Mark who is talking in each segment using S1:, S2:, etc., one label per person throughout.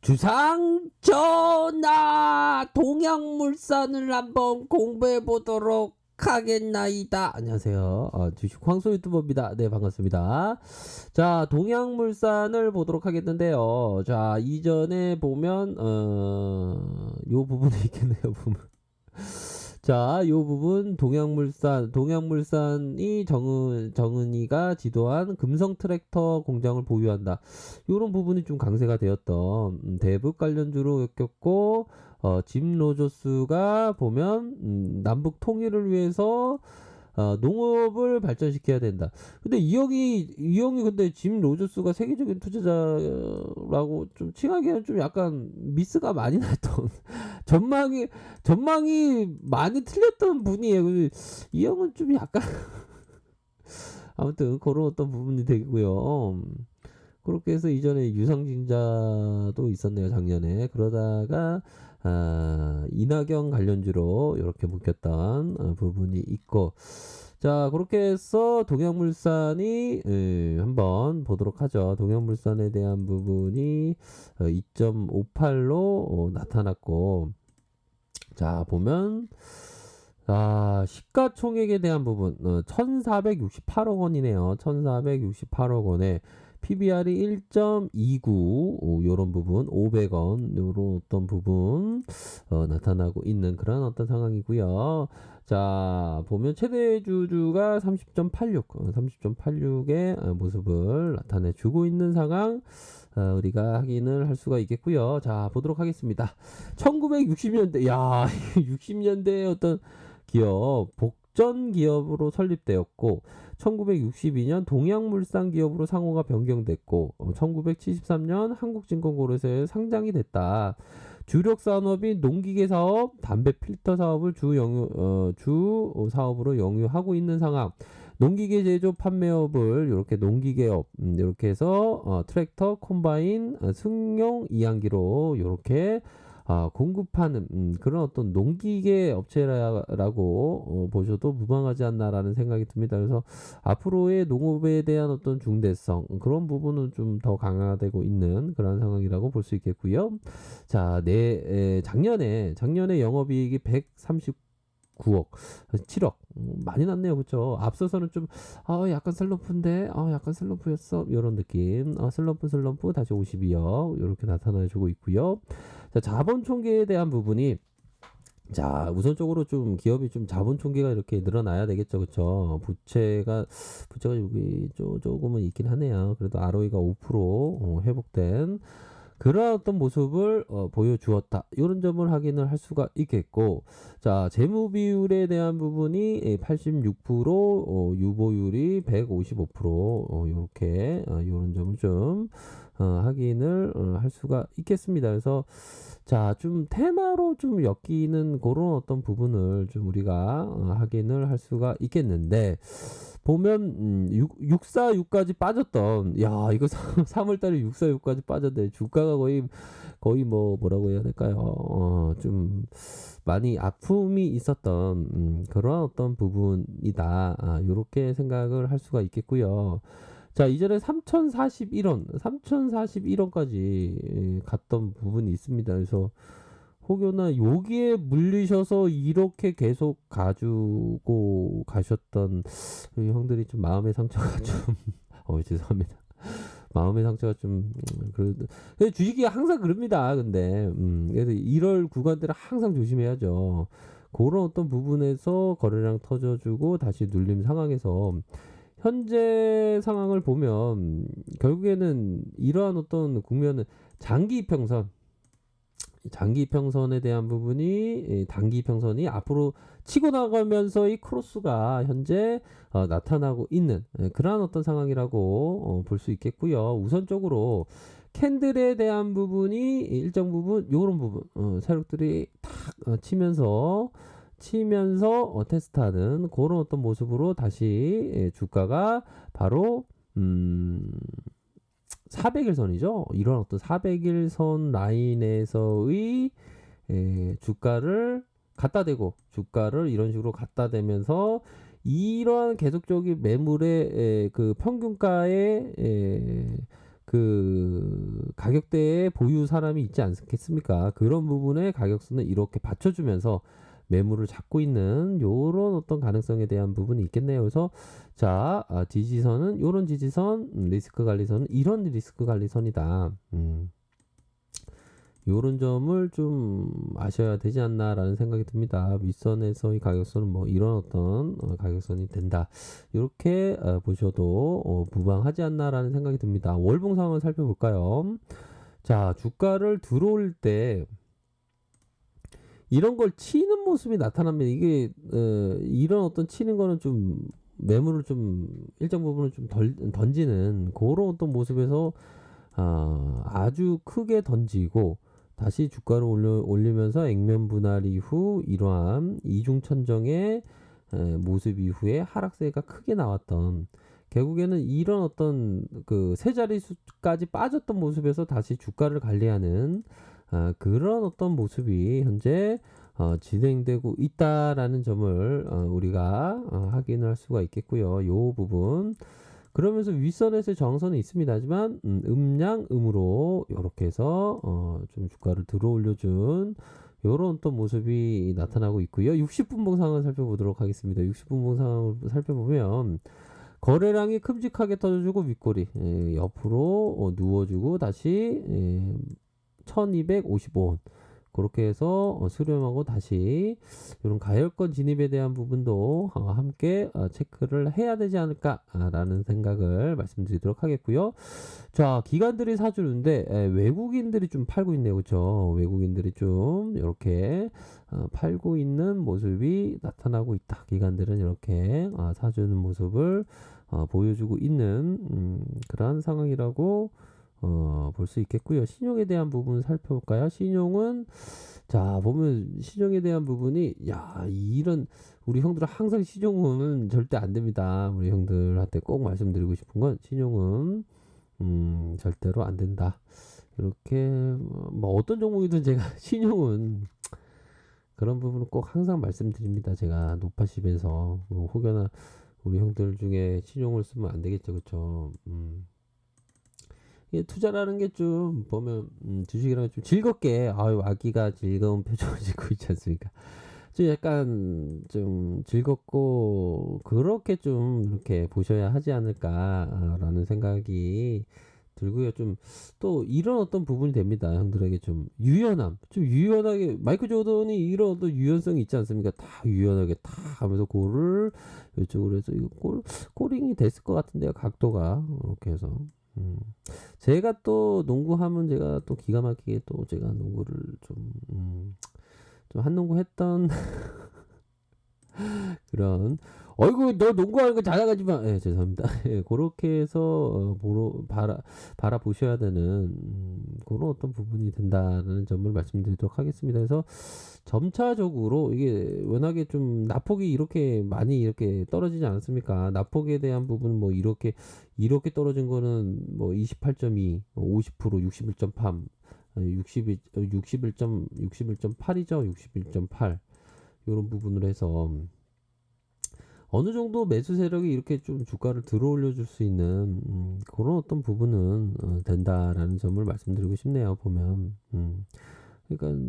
S1: 주상 전하 동양물산을 한번 공부해 보도록 하겠나이다. 안녕하세요. 주식 황소 유튜버입니다. 네, 반갑습니다. 자, 동양물산을 보도록 하겠는데요. 자, 이전에 보면 요 부분이 있겠네요. 보면. 자, 요 부분 동양물산이 정은이가 지도한 금성 트랙터 공장을 보유한다. 요런 부분이 좀 강세가 되었던 대북 관련주로 엮였고, 짐 로저스가 보면 남북 통일을 위해서 농업을 발전시켜야 된다. 근데 이 형이 근데 짐 로저스가 세계적인 투자자라고 좀 칭하기에는 좀 약간 미스가 많이 났던 전망이 많이 틀렸던 분이에요. 이 형은 좀 약간 아무튼 그런 어떤 부분이 되고요. 그렇게 해서 이전에 유상증자도 있었네요, 작년에. 그러다가 이낙연 관련주로 이렇게 묶였던 부분이 있고, 자, 그렇게 해서 동양물산이 한번 보도록 하죠. 동양물산에 대한 부분이 2.58로 나타났고, 자, 보면 시가총액에 대한 부분 1468억 원이네요. 1468억 원에 PBR이 1.29 요런 부분 500원 요런 어떤 부분 나타나고 있는 그런 어떤 상황이고요. 자, 보면 최대 주주가 30.86의 모습을 나타내 주고 있는 상황 우리가 확인을 할 수가 있겠고요. 자, 보도록 하겠습니다. 1960년대, 야, 60년대의 어떤 기업, 복전 기업으로 설립되었고, 1962년 동양물산 기업으로 상호가 변경됐고, 1973년 한국증권거래소에 상장이 됐다. 주력 산업이 농기계 사업, 담배 필터 사업을 주 사업으로 영유하고 있는 상황. 농기계 제조 판매업을 이렇게 농기계업 이렇게 해서 트랙터, 콤바인, 승용, 이항기로 이렇게 공급하는 그런 어떤 농기계 업체라고 보셔도 무방하지 않나라는 생각이 듭니다. 그래서 앞으로의 농업에 대한 어떤 중대성 그런 부분은 좀 더 강화되고 있는 그런 상황이라고 볼 수 있겠고요. 자, 작년에 영업이익이 139억, 7억 많이 났네요, 그렇죠? 앞서서는 좀 약간 슬럼프인데, 약간 슬럼프였어 이런 느낌. 슬럼프 다시 52억 이렇게 나타나주고 있고요. 자, 자본 총계에 대한 부분이 자, 우선적으로 좀 기업이 좀 자본 총계가 이렇게 늘어나야 되겠죠, 그렇죠? 부채가 여기 조금은 있긴 하네요. 그래도 ROE가 5% 회복된 그런 어떤 모습을 보여주었다. 이런 점을 확인을 할 수가 있겠고, 자, 재무 비율에 대한 부분이 86%, 유보율이 155%, 이렇게 이런 점을 좀 확인을 할 수가 있겠습니다. 그래서 자, 좀 테마로 좀 엮이는 그런 어떤 부분을 좀 우리가 확인을 할 수가 있겠는데, 보면 646까지 빠졌던 야 이거 3월달에 646까지 빠졌는데 주가가 거의 뭐라고 해야 될까요? 좀 많이 아픔이 있었던 그런 어떤 부분이다. 요렇게 생각을 할 수가 있겠고요. 자, 이전에 3041원까지 갔던 부분이 있습니다. 그래서 혹여나 여기에 물리셔서 이렇게 계속 가지고 가셨던 그 형들이 좀 마음의 상처가 좀 죄송합니다. 마음의 상처가 좀 그래도 주식이 항상 그럽니다. 근데 그래서 이럴 구간들은 항상 조심해야죠. 그런 어떤 부분에서 거래량 터져주고 다시 눌림 상황에서 현재 상황을 보면 결국에는 이러한 어떤 국면은 장기 이평선에 대한 부분이 단기 이평선이 앞으로 치고 나가면서 이 크로스가 현재 나타나고 있는 그러한 어떤 상황이라고 볼 수 있겠고요. 우선적으로 캔들에 대한 부분이 일정 부분 요런 부분 세력들이 탁 치면서 테스트하는 그런 어떤 모습으로 다시 주가가 바로 400일선이죠. 이런 어떤 400일선 라인에서의 주가를 갖다 대고 주가를 이런 식으로 갖다 대면서 이러한 계속적인 매물의 그 평균가의 그 가격대에 보유 사람이 있지 않겠습니까? 그런 부분에 가격선을 이렇게 받쳐주면서 매물을 잡고 있는 요런 어떤 가능성에 대한 부분이 있겠네요. 그래서 자, 지지선은 요런 지지선, 리스크 관리선은 이런 리스크 관리선이다. 요런 점을 좀 아셔야 되지 않나라는 생각이 듭니다. 윗선에서의 가격선은 뭐 이런 어떤 가격선이 된다. 이렇게 보셔도 무방하지 않나라는 생각이 듭니다. 월봉 상황을 살펴볼까요? 자, 주가를 들어올 때 이런 걸 치는 모습이 나타나면 이게 이런 어떤 치는 거는 좀 매물을 좀 일정 부분을 좀 던지는 그런 어떤 모습에서 아주 크게 던지고 다시 주가를 올리면서 액면 분할 이후 이러한 이중천정의 모습 이후에 하락세가 크게 나왔던 결국에는 이런 어떤 그 세 자릿수까지 빠졌던 모습에서 다시 주가를 관리하는 그런 어떤 모습이 현재 진행되고 있다라는 점을 우리가 확인할 수가 있겠고요. 요 부분 그러면서 윗선에서 정선이 있습니다. 하지만 음양 음으로 이렇게 해서 좀 주가를 들어 올려준 요런 또 모습이 나타나고 있고요. 60분봉 상황을 살펴보도록 하겠습니다. 60분봉 상황을 살펴보면 거래량이 큼직하게 터져주고 윗꼬리 옆으로 누워주고 다시 1255원 그렇게 해서 수렴하고 다시 이런 가열권 진입에 대한 부분도 함께 체크를 해야 되지 않을까라는 생각을 말씀드리도록 하겠고요. 자, 기관들이 사주는데 외국인들이 좀 팔고 있네요. 그렇죠? 외국인들이 좀 이렇게 팔고 있는 모습이 나타나고 있다. 기관들은 이렇게 사주는 모습을 보여주고 있는 그런 상황이라고 볼 수 있겠고요. 신용에 대한 부분 살펴볼까요? 신용은 자 보면 신용에 대한 부분이 야 이런 우리 형들은 항상 신용은 절대 안 됩니다. 우리 형들한테 꼭 말씀드리고 싶은 건 신용은 절대로 안 된다. 이렇게 뭐 어떤 종목이든 제가 신용은 그런 부분은 꼭 항상 말씀드립니다. 제가 노파십에서 혹여나 우리 형들 중에 신용을 쓰면 안 되겠죠, 그렇죠? 투자라는 게 좀 보면 주식이랑 좀 즐겁게 아유 아기가 즐거운 표정을 짓고 있지 않습니까? 좀 약간 좀 즐겁고 그렇게 좀 이렇게 보셔야 하지 않을까라는 생각이 들고요. 좀 또 이런 어떤 부분이 됩니다. 형들에게 좀 유연함, 좀 유연하게 마이클 조던이 이런 어떤 유연성이 있지 않습니까? 다 유연하게 다 하면서 골을 이쪽으로 해서 이거 골링이 됐을 것 같은데요. 각도가 이렇게 해서. 제가 또 농구하면 제가 또 기가 막히게 또 제가 농구를 좀 한 농구 했던 그런 어이구 너 농구하는 거 자랑하지 마. 예, 죄송합니다. 예, 그렇게 해서 바라보셔야 되는 그런 어떤 부분이 된다는 점을 말씀드리도록 하겠습니다. 그래서 점차적으로 이게 워낙에 좀 낙폭이 이렇게 많이 이렇게 떨어지지 않았습니까? 낙폭에 대한 부분 뭐 이렇게 떨어진 거는 뭐 28.2, 50%, 61.8, 61.8이죠. 61.8 이런 부분을 해서 어느 정도 매수 세력이 이렇게 좀 주가를 들어 올려줄 수 있는 그런 어떤 부분은 된다라는 점을 말씀드리고 싶네요. 보면 그러니까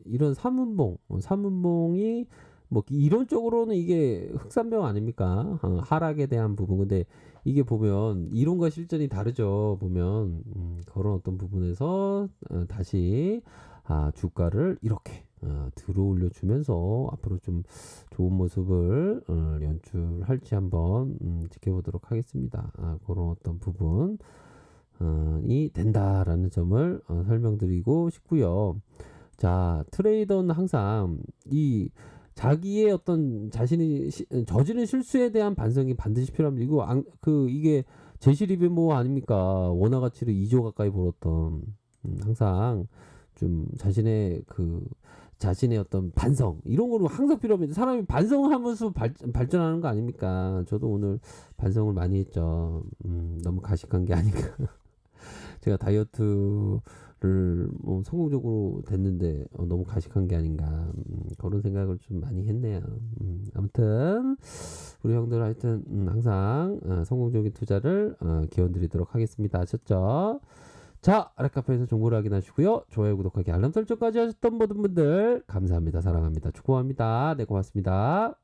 S1: 이런 삼분봉이 뭐 이론적으로는 이게 흑산병 아닙니까? 하락에 대한 부분. 근데 이게 보면 이론과 실전이 다르죠. 보면 그런 어떤 부분에서 다시 주가를 이렇게 들어 올려주면서 앞으로 좀 좋은 모습을 연출할지 한번 지켜보도록 하겠습니다. 그런 어떤 부분 이 된다라는 점을 설명드리고 싶고요. 자, 트레이더는 항상 이 자기의 어떤 자신이 저지른 실수에 대한 반성이 반드시 필요합니다. 이거 이게 제시리뷰 뭐 아닙니까? 원화 가치를 2조 가까이 벌었던 항상 좀 자신의 어떤 반성 이런 거로 항상 필요합니다. 사람이 반성하면서 발전하는 거 아닙니까? 저도 오늘 반성을 많이 했죠. 너무 가식한 게 아닌가. 제가 다이어트 뭐 성공적으로 됐는데 너무 가식한 게 아닌가 그런 생각을 좀 많이 했네요. 아무튼 우리 형들 하여튼 항상 성공적인 투자를 기원드리도록 하겠습니다. 아셨죠? 자, 아랫카페에서 정보를 확인하시고요. 좋아요, 구독하기, 알람 설정까지 하셨던 모든 분들 감사합니다. 사랑합니다. 축복합니다. 네, 고맙습니다.